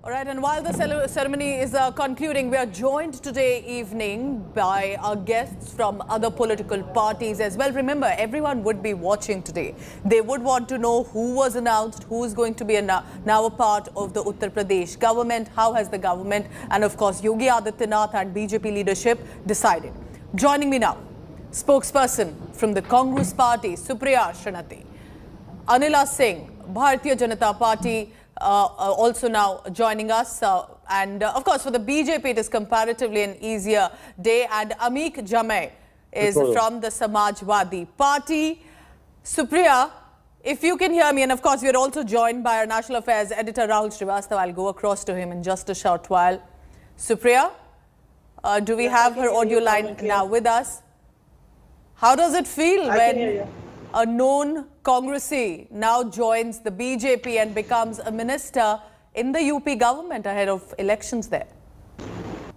All right, and while the ceremony is concluding, we are joined today evening by our guests from other political parties as well. Remember, everyone would be watching today. They would want to know who was announced, who is going to be now a part of the Uttar Pradesh government, how has the government and of course Yogi Adityanath and BJP leadership decided. Joining me now, spokesperson from the Congress party, Supriya Shrinati. Anila Singh, Bharatiya Janata Party, also now joining us, and of course for the BJP it is comparatively an easier day, and Ameek Jamai is from the Samajwadi Party. Supriya, if you can hear me, and of course we are also joined by our National Affairs editor Rahul Srivastava. I'll go across to him in just a short while. Supriya, do we have her audio line now with us? How does it feel when a known Congressee now joins the BJP and becomes a minister in the UP government ahead of elections there?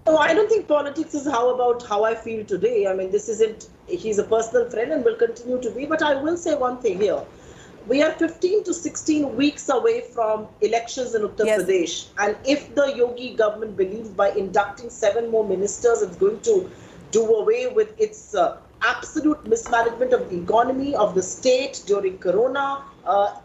No, I don't think politics is about how I feel today. I mean, this isn't, he's a personal friend and will continue to be. But I will say one thing here. We are 15 to 16 weeks away from elections in Uttar Pradesh. And if the Yogi government believes by inducting 7 more ministers, it's going to do away with its absolute mismanagement of the economy, of the state during Corona,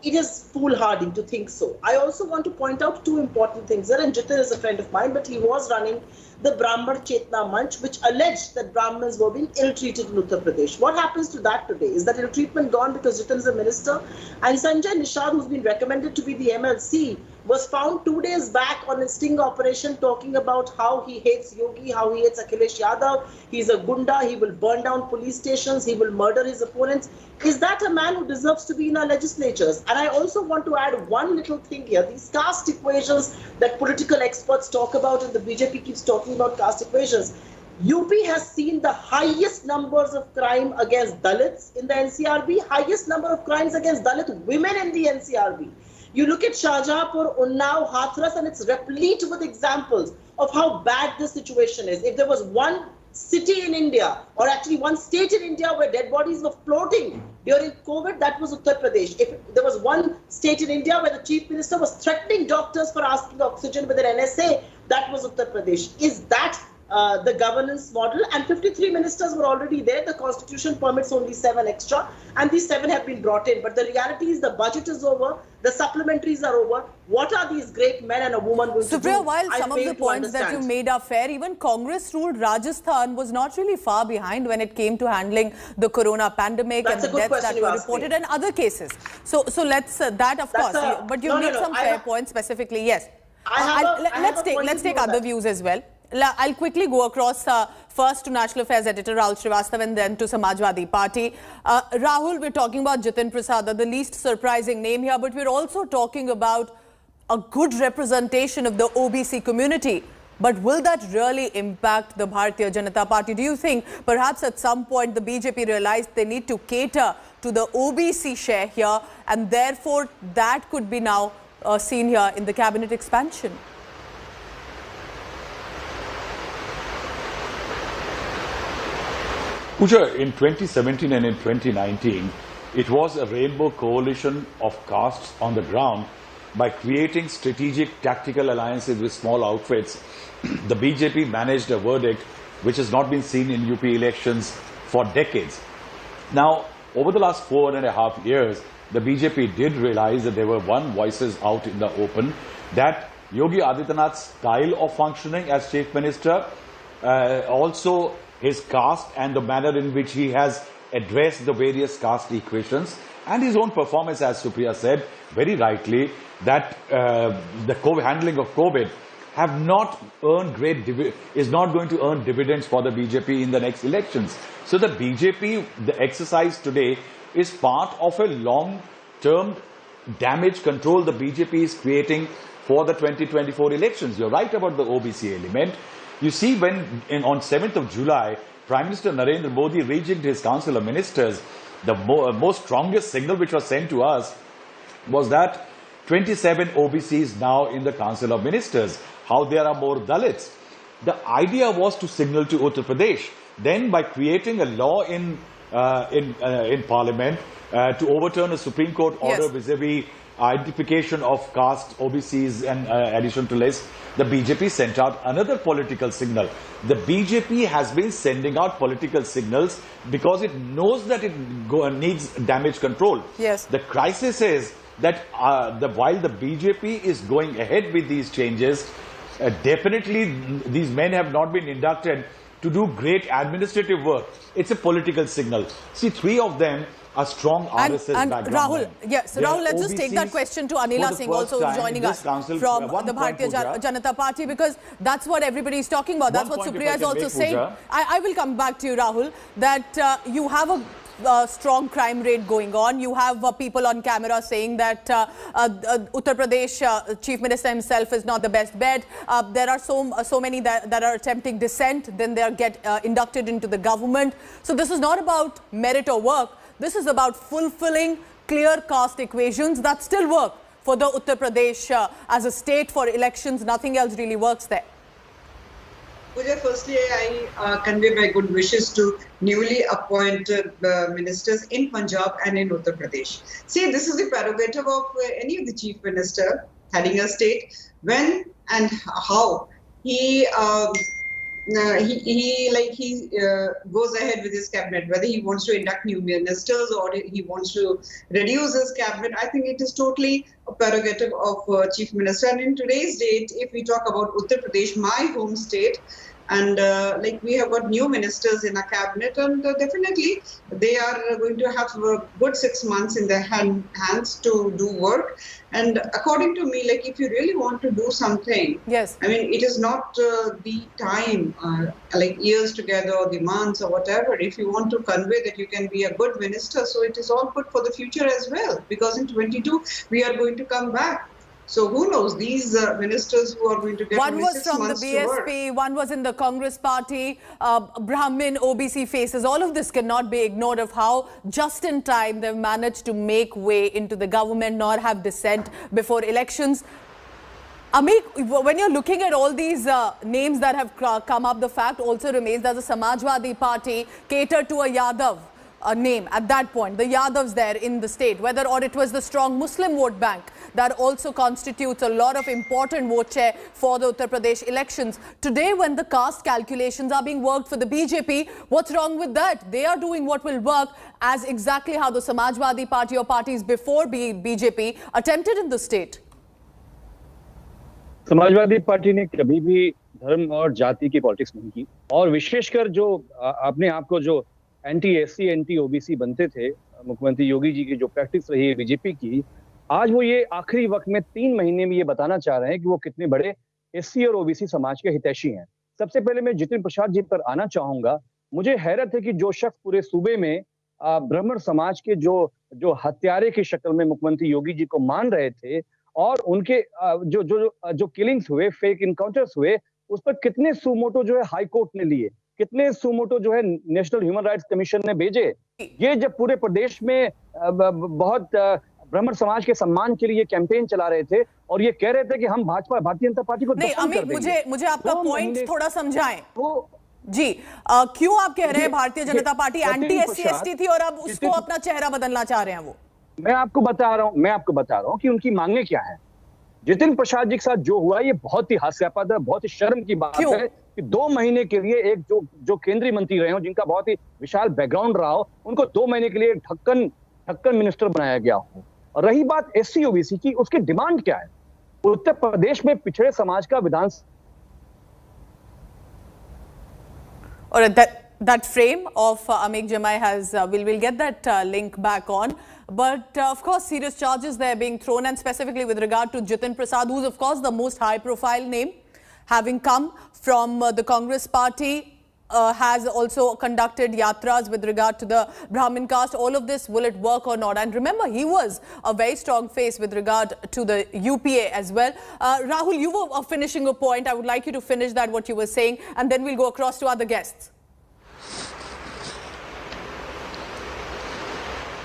it is foolhardy to think so. I also want to point out 2 important things. Jitin is a friend of mine, but he was running the Brahman Chetna Manch, which alleged that Brahmins were being ill-treated in Uttar Pradesh. What happens to that today? Is that ill-treatment gone because Jitin is a minister? And Sanjay Nishad, who's been recommended to be the MLC, was found 2 days back on a sting operation talking about how he hates Yogi, how he hates Akhilesh Yadav. He's a gunda, he will burn down police stations, he will murder his opponents. Is that a man who deserves to be in our legislatures? And I also want to add one little thing here. These caste equations that political experts talk about, and the BJP keeps talking about caste equations. UP has seen the highest numbers of crime against Dalits in the NCRB, highest number of crimes against Dalit women in the NCRB. You look at Shahjahanpur, Unnao, Hathras, and it's replete with examples of how bad the situation is. If there was one city in India, or actually one state in India where dead bodies were floating during COVID, that was Uttar Pradesh. If there was one state in India where the chief minister was threatening doctors for asking oxygen with an NSA, that was Uttar Pradesh. Is that the governance model? And 53 ministers were already there. The constitution permits only 7 extra, and these 7 have been brought in. But the reality is the budget is over, the supplementaries are over. What are these great men and a woman going to do? Supriya, while some of the points that you made are fair, even Congress-ruled Rajasthan was not really far behind when it came to handling the corona pandemic and the deaths that were reported and other cases. So let's that of course, but you made some fair points specifically. Yes, let's take other views as well. I'll quickly go across first to National Affairs editor Rahul Srivastava and then to Samajwadi Party. Rahul, we're talking about Jitin Prasada, the least surprising name here, but we're also talking about a good representation of the OBC community. But will that really impact the Bharatiya Janata Party? Do you think perhaps at some point the BJP realized they need to cater to the OBC share here, and therefore that could be now seen here in the cabinet expansion? Pooja, in 2017 and in 2019, it was a rainbow coalition of castes on the ground. By creating strategic tactical alliances with small outfits, the BJP managed a verdict which has not been seen in UP elections for decades. Now, over the last 4.5 years, the BJP did realize that there were voices out in the open, that Yogi Adityanath's style of functioning as Chief Minister, also his caste and the manner in which he has addressed the various caste equations, and his own performance, as Supriya said very rightly, that the handling of COVID have not earned is not going to earn dividends for the BJP in the next elections. So the BJP, the exercise today is part of a long-term damage control the BJP is creating for the 2024 elections. You're right about the OBC element. You see, when on 7th of July, Prime Minister Narendra Modi rejigged his Council of Ministers, the most strongest signal which was sent to us was that 27 OBCs now in the Council of Ministers, how there are more Dalits. The idea was to signal to Uttar Pradesh. Then by creating a law in Parliament to overturn a Supreme Court order vis-a-vis identification of caste, OBCs and addition to list, the BJP sent out another political signal. The BJP has been sending out political signals because it knows that it needs damage control. Yes. The crisis is that while the BJP is going ahead with these changes, definitely these men have not been inducted to do great administrative work. It's a political signal. See, three of them are strong RSS and background. Rahul, yes, Rahul, let's just take that question to Anila Singh, also joining us from the Bharatiya Janata Party, because that's what everybody is talking about. That's what Supriya is also saying. I will come back to you, Rahul, that you have a strong crime rate going on. You have people on camera saying that Uttar Pradesh Chief Minister himself is not the best bet. There are so many that are attempting dissent, then they get inducted into the government. So this is not about merit or work. This is about fulfilling clear caste equations that still work for the Uttar Pradesh as a state for elections. Nothing else really works there. Pooja, firstly, I convey my good wishes to newly appointed ministers in Punjab and in Uttar Pradesh. See, this is the prerogative of any of the chief minister heading a state, when and how he goes ahead with his cabinet, whether he wants to induct new ministers or he wants to reduce his cabinet. I think it is totally a prerogative of chief minister. And in today's date, if we talk about Uttar Pradesh, my home state, and we have got new ministers in our cabinet, and definitely they are going to have a good 6 months in their hands to do work. And according to me, if you really want to do something, yes, I mean, it is not the time, years together or the months or whatever. If you want to convey that you can be a good minister, so it is all good for the future as well, because in 22 we are going to come back. So who knows, these ministers who are going to get one was 6 from the months BSP, one was in the Congress party, Brahmin, OBC faces. All of this cannot be ignored of how just in time they've managed to make way into the government, nor have dissent before elections. Amik, when you're looking at all these names that have come up, the fact also remains that the Samajwadi Party catered to a Yadav name at that point, the Yadavs there in the state, whether or it was the strong Muslim vote bank that also constitutes a lot of important vote share for the Uttar Pradesh elections. Today, when the caste calculations are being worked for the BJP, what's wrong with that? They are doing what will work, as exactly how the Samajwadi Party or parties before BJP attempted in the state. Samajwadi party ने कभी भी धर्म और जाति की politics नहीं की, और विशेषकर जो अपने आप को जो एंटी एससी एंटी ओबीसी बनते थे, मुख्यमंत्री योगी जी की जो प्रैक्टिस रही है बीजेपी की, आज वो ये आखिरी वक्त में 3 महीने में ये बताना चाह रहे हैं कि वो कितने बड़े एससी और ओबीसी समाज के हितैषी हैं। सबसे पहले मैं जितिन प्रसाद जी पर आना चाहूंगा। मुझे हैरत है कि जो शख्स पूरे सूबे में ब्राह्मण समाज के जो हत्यारे की शक्ल में मुख्यमंत्री योगी जी को मान रहे थे, और उनके जो किलिंग्स हुए, फेक इनकाउंटर्स हुए, उस पर कितने सुमोटो जो है हाई कोर्ट ने लिए, कितने सुमोटो जो है नेशनल ह्यूमन राइट्स कमीशन ने भेजे। ये जब पूरे प्रदेश में बहुत ब्राह्मण समाज के सम्मान के लिए कैंपेन चला रहे थे और ये कह रहे थे कि हम भारतीय जनता पार्टी को नहीं, अमित, मुझे आपका पॉइंट थोड़ा समझाएं। जी, क्यों आप कह रहे हैं Bharatiya Janata party anti SC ST थी और अब उसको अपना चेहरा बदलना चाह रहे हैं? वो मैं आपको बता रहा हूं कि उनकी मांगे क्या है। जितिन प्रसाद जी के साथ जो हुआ ये बहुत ही हास्यास्पद है, बहुत ही शर्म की बात है कि 2 महीने के लिए एक जो केंद्रीय मंत्री रहे हो, जिनका बहुत ही विशाल बैकग्राउंड रहा हो, उनको 2 महीने के लिए ढक्कन मिनिस्टर बनाया गया हो। और रही बात एससी ओबीसी की, उसकी डिमांड क्या है? उत्तर प्रदेश में पिछड़े समाज का विधान और that frame of Amik Jamai has, we'll get that link back on. But of course, serious charges there being thrown, and specifically with regard to Jitin Prasad, who's of course the most high-profile name, having come from the Congress party, has also conducted yatras with regard to the Brahmin caste. All of this, will it work or not? And remember, he was a very strong face with regard to the UPA as well. Rahul, you were finishing a point. I would like you to finish that, what you were saying, and then we'll go across to other guests.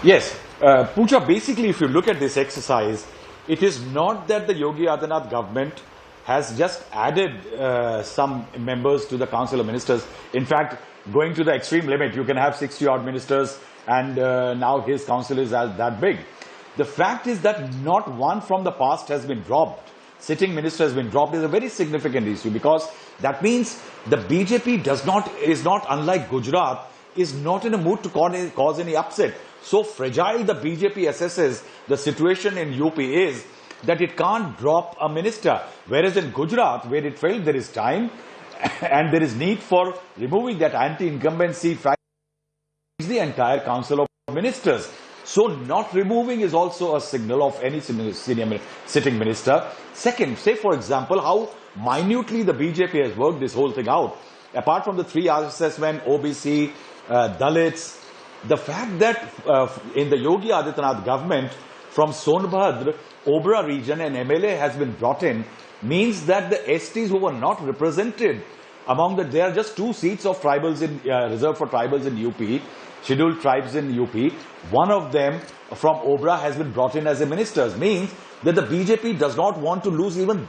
Yes. Pooja, basically, if you look at this exercise, it is not that the Yogi Adityanath government has just added some members to the Council of Ministers. In fact, going to the extreme limit, you can have 60-odd ministers, and now his council is that big. The fact is that not one from the past has been dropped. Sitting minister has been dropped is a very significant issue, because that means the BJP is not unlike Gujarat, is not in a mood to cause any upset. So fragile the BJP assesses the situation in UP is that it can't drop a minister. Whereas in Gujarat, where it felt there is time and there is need for removing that anti-incumbency factor, the entire council of ministers. So not removing is also a signal of any senior sitting minister. Second, say for example, how minutely the BJP has worked this whole thing out. Apart from the three assessment, OBC, Dalits, the fact that in the Yogi Adityanath government, from Sonbhadra, Obra region, an MLA has been brought in, means that the STs who were not represented among there are just 2 seats of tribals in reserved for tribals in UP, scheduled tribes in UP. One of them from Obra has been brought in as a minister. Means that the BJP does not want to lose even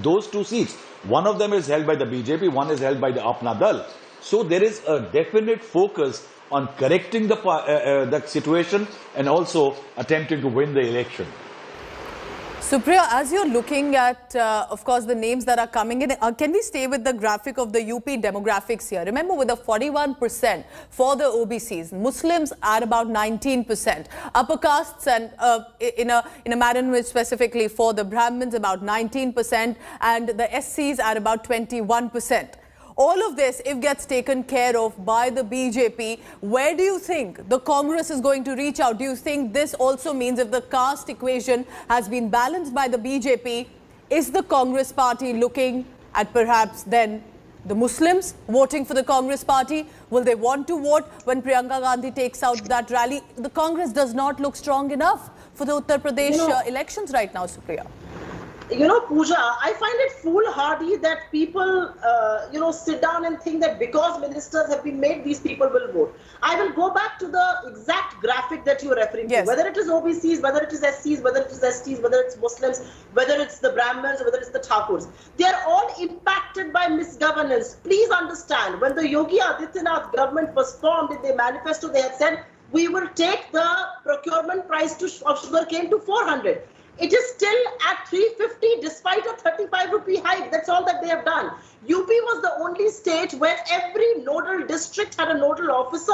those 2 seats. One of them is held by the BJP, one is held by the Apna Dal. So there is a definite focus on correcting the situation and also attempting to win the election. Supriya, as you're looking at, of course, the names that are coming in, can we stay with the graphic of the UP demographics here? Remember, with the 41% for the OBCs, Muslims are about 19%, upper castes and in a manner which specifically for the Brahmins about 19%, and the SCs are about 21%. All of this, if gets taken care of by the BJP, where do you think the Congress is going to reach out? Do you think this also means if the caste equation has been balanced by the BJP, is the Congress party looking at perhaps then the Muslims voting for the Congress party? Will they want to vote when Priyanka Gandhi takes out that rally? The Congress does not look strong enough for the Uttar Pradesh elections right now, Supriya. You know, Pooja, I find it foolhardy that people, sit down and think that because ministers have been made, these people will vote. I will go back to the exact graphic that you're referring to, whether it is OBCs, whether it is SCs, whether it is STs, whether it's Muslims, whether it's the Brahmins, whether it's the Thakurs. They are all impacted by misgovernance. Please understand, when the Yogi Adityanath government was formed in their manifesto, they had said, we will take the procurement price of sugarcane to 400. It is still at 350 despite a 35 rupee hike. That's all that they have done. UP was the only state where every nodal district had a nodal officer,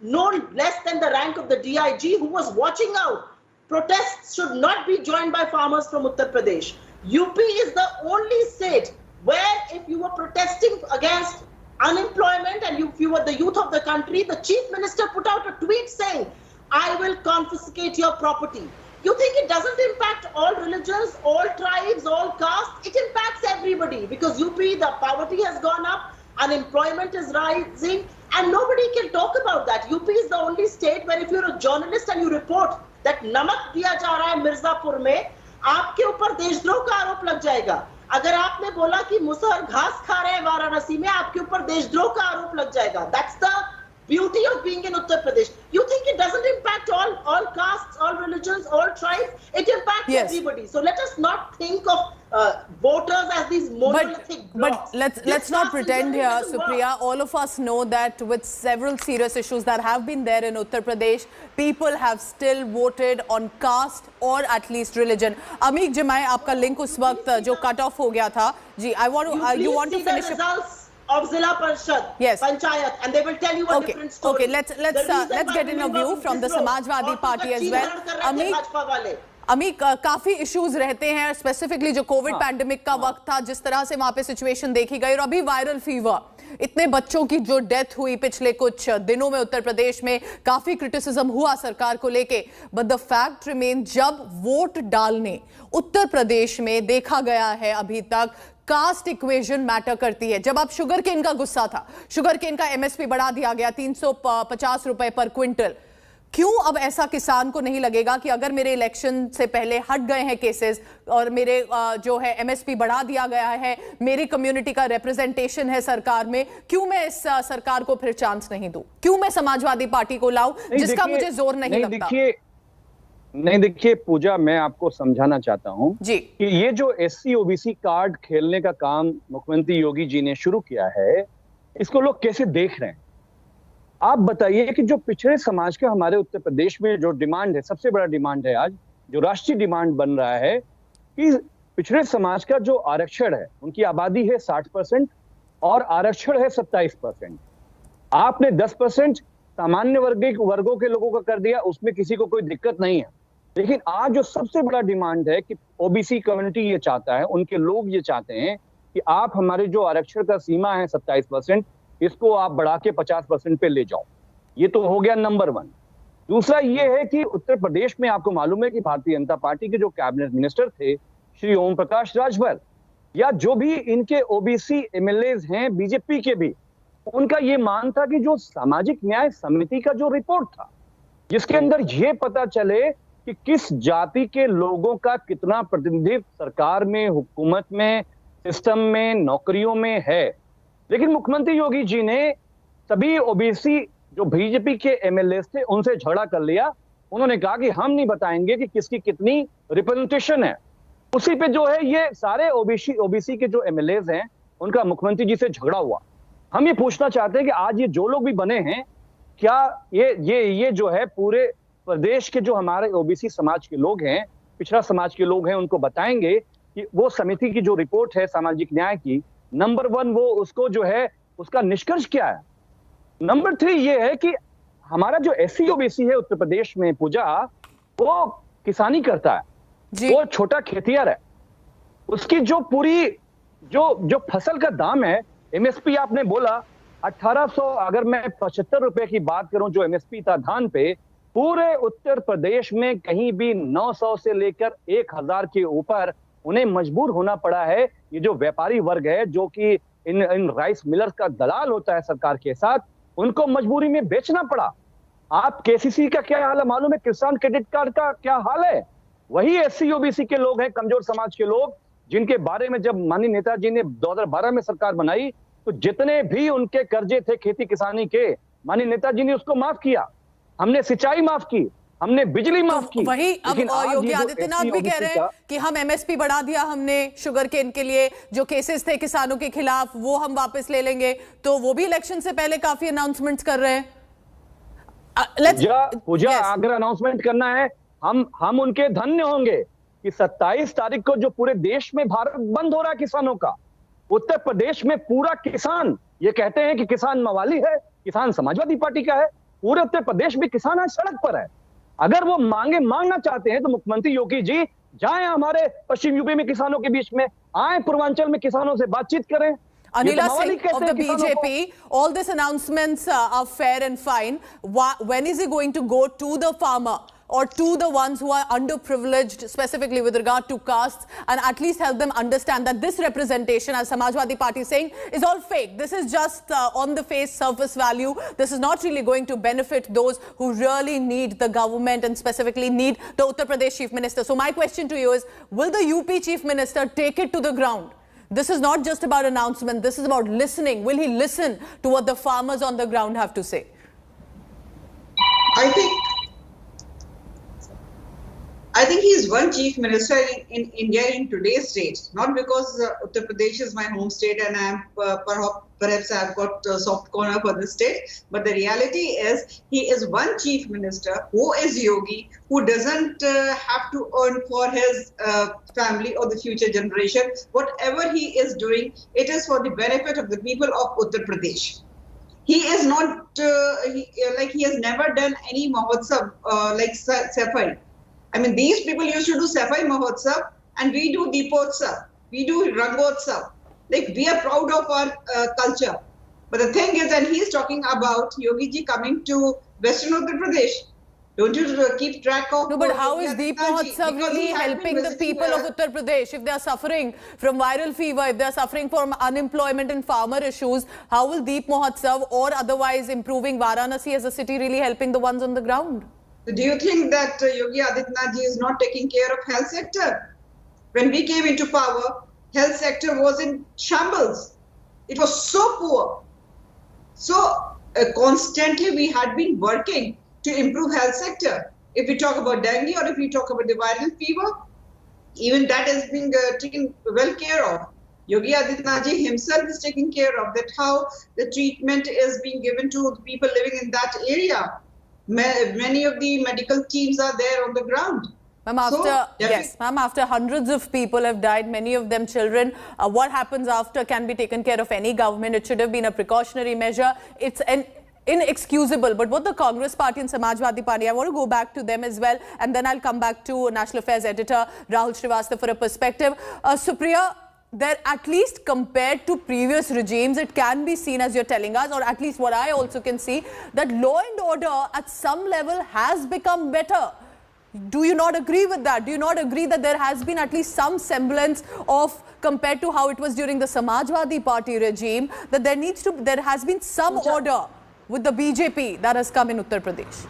no less than the rank of the DIG, who was watching out. Protests should not be joined by farmers from Uttar Pradesh. UP is the only state where if you were protesting against unemployment and if you were the youth of the country, the chief minister put out a tweet saying, I will confiscate your property. You think it doesn't impact all religions, all tribes, all castes? It impacts everybody because UP, the poverty has gone up, unemployment is rising, and nobody can talk about that. UP is the only state where if you're a journalist and you report that namak diya ja raha hai Mirzapur mein, aapke upar deshdrah ka आरोप लग जाएगा. अगर आपने बोला कि मुसहर घास खा रहे हैं वाराणसी में, आपके ऊपर देशद्रोह का आरोप लग जाएगा. That's the beauty of being in Uttar Pradesh. You think it doesn't impact all castes, all religions, all tribes? It impacts everybody. So let us not think of voters as these monolithic blocks. But let's not pretend here, Supriya. All of us know that with several serious issues that have been there in Uttar Pradesh, people have still voted on caste or at least religion. Amik Jimai, आपका link उस वक्त जो cut off हो गया था. जी, you want to finish of Zilla Parishad, Panchayat, and they will tell you a different story. Okay, let's get in a view from the Samajwadi Party as well. अमीक काफी issues रहते हैं, specifically जो Covid pandemic का वक्त था, जिस तरह से वहां पे सिचुएशन देखी गई, और अभी वायरल फीवर, इतने बच्चों की जो डेथ हुई पिछले कुछ दिनों में उत्तर प्रदेश में, काफी क्रिटिसिज्म हुआ सरकार को लेके. बट द फैक्ट रिमेन, जब वोट डालने उत्तर प्रदेश में देखा गया है अभी तक कास्ट इक्वेशन मैटर करती है. जब आप शुगर केन का गुस्सा था, शुगर केन का एमएसपी बढ़ा दिया गया 350 रुपए पर क्विंटल. क्यों अब ऐसा किसान को नहीं लगेगा कि अगर मेरे इलेक्शन से पहले हट गए हैं केसेस और मेरे जो है एमएसपी बढ़ा दिया गया है, मेरी कम्युनिटी का रिप्रेजेंटेशन है सरकार में, क्यों मैं इस सरकार को फिर चांस नहीं दूं? क्यों मैं समाजवादी पार्टी को लाऊं जिसका मुझे जोर नहीं लगता? देखिए पूजा, मैं आपको समझाना चाहता हूं कि ये जो एससी ओबीसी कार्ड खेलने का काम मुख्यमंत्री योगी जी ने शुरू किया है, इसको लोग कैसे देख रहे हैं? आप बताइए कि जो पिछड़े समाज का हमारे उत्तर प्रदेश में जो डिमांड है, सबसे बड़ा डिमांड है आज, जो राष्ट्रीय डिमांड बन रहा है कि पिछड़े समाज का जो आरक्षण है, उनकी आबादी है 60% और आरक्षण है 27%। आपने 10% सामान्य वर्गों के लोगों का कर दिया, उसमें किसी को कोई दिक्कत नहीं है। लेकिन आज जो सबसे बड़ा डिमांड है कि ओबीसी कम्युनिटी ये चाहता है, उनके लोग ये चाहते हैं कि आप हमारे जो आरक्षण का सीमा है 27%, इसको आप बढ़ा के 50% पे ले जाओ। ये तो हो गया नंबर 1। दूसरा ये है कि उत्तर प्रदेश में आपको मालूम है कि भारतीय जनता पार्टी के जो कैबिनेट मिनिस्टर थे श्री ओम प्रकाश राजभर, या जो भी इनके ओबीसी एमएलएज हैं बीजेपी के भी, उनका ये मान था कि जो सामाजिक न्याय समिति का जो रिपोर्ट था, जिसके अंदर ये पता चले कि किस जाति के लोगों का कितना प्रतिनिधित्व सरकार में, हुकूमत में, सिस्टम में, नौकरियों में है। लेकिन मुख्यमंत्री योगी जी ने सभी ओबीसी जो बीजेपी के एमएलए थे उनसे झगड़ा कर लिया। उन्होंने कहा कि हम नहीं बताएंगे कि किसकी कितनी रिप्रेजेंटेशन है। उसी पे जो है ये सारे ओबीसी के जो एमएलए हैं उनका मुख्यमंत्री जी से झगड़ा हुआ। हम ये पूछना चाहते हैं कि आज ये जो लोग भी बने हैं, क्या ये जो है पूरे प्रदेश के जो हमारे ओबीसी समाज के लोग हैं, पिछड़ा समाज के लोग हैं, उनको बताएंगे कि वो समिति की जो रिपोर्ट है सामाजिक न्याय की, नंबर 1 वो उसको जो है उसका निष्कर्ष क्या है। नंबर 3 ये है कि हमारा जो एससी ओबीसी है उत्तर प्रदेश में, पूजा, वो किसानी करता है, वो छोटा खेतिहर है। उसकी जो पूरी जो फसल का दाम है, एमएसपी आपने बोला 1800, अगर मैं 75 रुपए की बात करूं जो एमएसपी था धान पे, पूरे उत्तर प्रदेश में कहीं भी 900 से लेकर 1000 के ऊपर उन्हें मजबूर होना पड़ा है। ये जो व्यापारी वर्ग है जो कि इन राइस मिलर्स का दलाल होता है सरकार के साथ, उनको मजबूरी में बेचना पड़ा। आप केसीसी का क्या हाल है मालूम है? किसान क्रेडिट कार्ड का क्या हाल है? वही एससी ओबीसी के लोग हैं, कमजोर समाज के लोग, जिनके बारे में जब माननीय नेताजी ने 2012 में सरकार बनाई तो जितने भी उनके कर्जे थे खेती किसानी के, माननीय नेताजी ने उसको माफ किया। हमने सिंचाई माफ की, हमने बिजली माफ की। वही अब योगी आदित्यनाथ भी कह रहे हैं कि हम एमएसपी बढ़ा दिया हमने शुगर केन के लिए, जो केसेस थे किसानों के खिलाफ वो हम वापस ले लेंगे। तो वो भी इलेक्शन से पहले काफी अनाउंसमेंट्स कर रहे हैं। पूजा, अगर अनाउंसमेंट करना है, हम उनके धन्य होंगे कि 27 तारीख को जो पूरे देश में भारत बंद हो रहा है किसानों का, उत्तर प्रदेश में पूरा किसान, ये कहते हैं कि किसान मवाली है, किसान समाजवादी पार्टी का है, पूरे उत्तर प्रदेश में किसान आज सड़क पर है। अगर वो मांगना चाहते हैं तो मुख्यमंत्री योगी जी जाएं हमारे पश्चिम यूपी में किसानों के बीच में, आए पूर्वांचल में किसानों से बातचीत करें। Anila Singh of the BJP, all these announcements are fair and fine. When is he going to go to the farmer or to the ones who are underprivileged, specifically with regard to castes, and at least help them understand that this representation, as Samajwadi Party is saying, is all fake. This is just on the face surface value. This is not really going to benefit those who really need the government and specifically need the Uttar Pradesh Chief Minister. So my question to you is, will the UP Chief Minister take it to the ground? This is not just about announcement. This is about listening. Will he listen to what the farmers on the ground have to say? I think he is one chief minister in India in today's date, not because Uttar Pradesh is my home state and I am perhaps I have got a soft corner for this state, but the reality is he is one chief minister who is Yogi, who doesn't have to earn for his family or the future generation. Whatever he is doing, it is for the benefit of the people of Uttar Pradesh. He is not he has never done any mahotsav like Safai. I mean, these people used to do Safai Mahotsav and we do Deepotsav, we do Rangotsav. Like, we are proud of our culture. But the thing is, and he's talking about Yogi ji coming to Western Uttar Pradesh. Don't you keep track of... No, but how is Deep Mahotsav really helping the people of Uttar Pradesh? If they are suffering from viral fever, if they are suffering from unemployment and farmer issues, how will Deep Mahotsav or otherwise improving Varanasi as a city really helping the ones on the ground? Do you think that Yogi Adityanath ji is not taking care of health sector? When we came into power, health sector was in shambles. It was so poor. So constantly we had been working to improve health sector. If we talk about dengue or if we talk about the viral fever, even that is being taken well care of. Yogi Adityanath ji himself is taking care of that, how the treatment is being given to the people living in that area. Many of the medical teams are there on the ground. Ma'am, after, yes, ma'am, after hundreds of people have died, many of them children, what happens after can be taken care of any government. It should have been a precautionary measure. It's an inexcusable. But what the Congress Party and Samajwadi Party, I want to go back to them as well, and then I'll come back to National Affairs editor Rahul Srivastava for a perspective. Supriya, there, at least compared to previous regimes, it can be seen, as you're telling us, or at least what I also can see, that law and order at some level has become better. Do you not agree with that? Do you not agree that there has been at least some semblance of, compared to how it was during the Samajwadi Party regime, that there has been some order with the BJP that has come in Uttar Pradesh?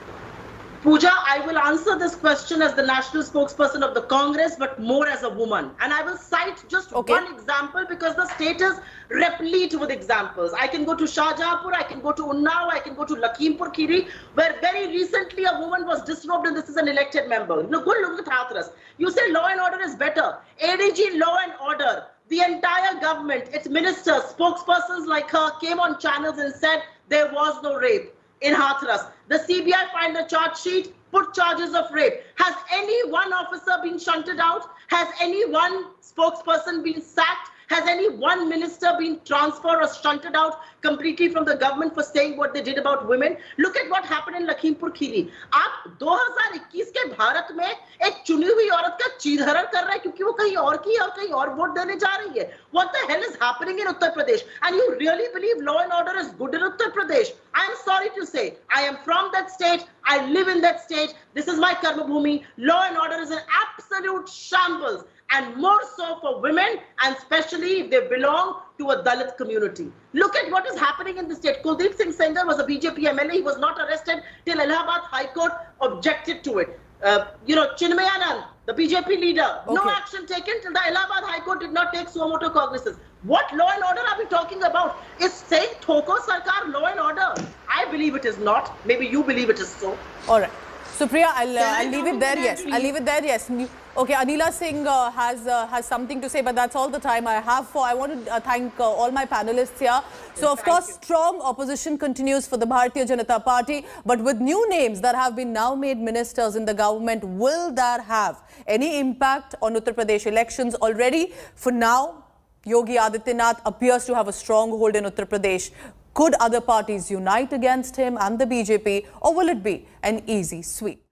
Pooja, I will answer this question as the national spokesperson of the Congress, but more as a woman. And I will cite just one example because the state is replete with examples. I can go to Shahjahanpur, I can go to Unnao, I can go to Lakhimpur Kheri, where very recently a woman was disrobed and this is an elected member. Go look at Hathras. You say law and order is better. ADG law and order. The entire government, its ministers, spokespersons like her came on channels and said there was no rape in Hathras. The CBI filed a charge sheet, put charges of rape. Has any one officer been shunted out? Has any one spokesperson been sacked? Has any one minister been transferred or shunted out completely from the government for saying what they did about women? Look at what happened in Lakhimpur Kheri. आप 2021 के भारत में एक चुनी हुई औरत का चीरहरण कर रहा है क्योंकि वो कहीं और की और कहीं और वोट देने जा रही है. What the hell is happening in Uttar Pradesh? And you really believe law and order is good in Uttar Pradesh? I am sorry to say, I am from that state. I live in that state. This is my karma bhumi. Law and order is an absolute shambles. And more so for women, and especially if they belong to a Dalit community. Look at what is happening in the state. Kuldeep Singh Sengar was a BJP MLA. He was not arrested till Allahabad High Court objected to it. Chinmay Anand, the BJP leader, no action taken till the Allahabad High Court did not take suo motu cognizance. What law and order are we talking about? Is saying Thoko Sarkar law and order? I believe it is not. Maybe you believe it is so. All right. Supriya, I'll leave it there. Yes, I'll leave it there. Yes. Okay, Anila Singh has something to say, but that's all the time I have for. I want to thank all my panelists here. So, of course, strong opposition continues for the Bharatiya Janata Party, but with new names that have been now made ministers in the government, will that have any impact on Uttar Pradesh elections already? For now, Yogi Adityanath appears to have a stronghold in Uttar Pradesh. Could other parties unite against him and the BJP, or will it be an easy sweep?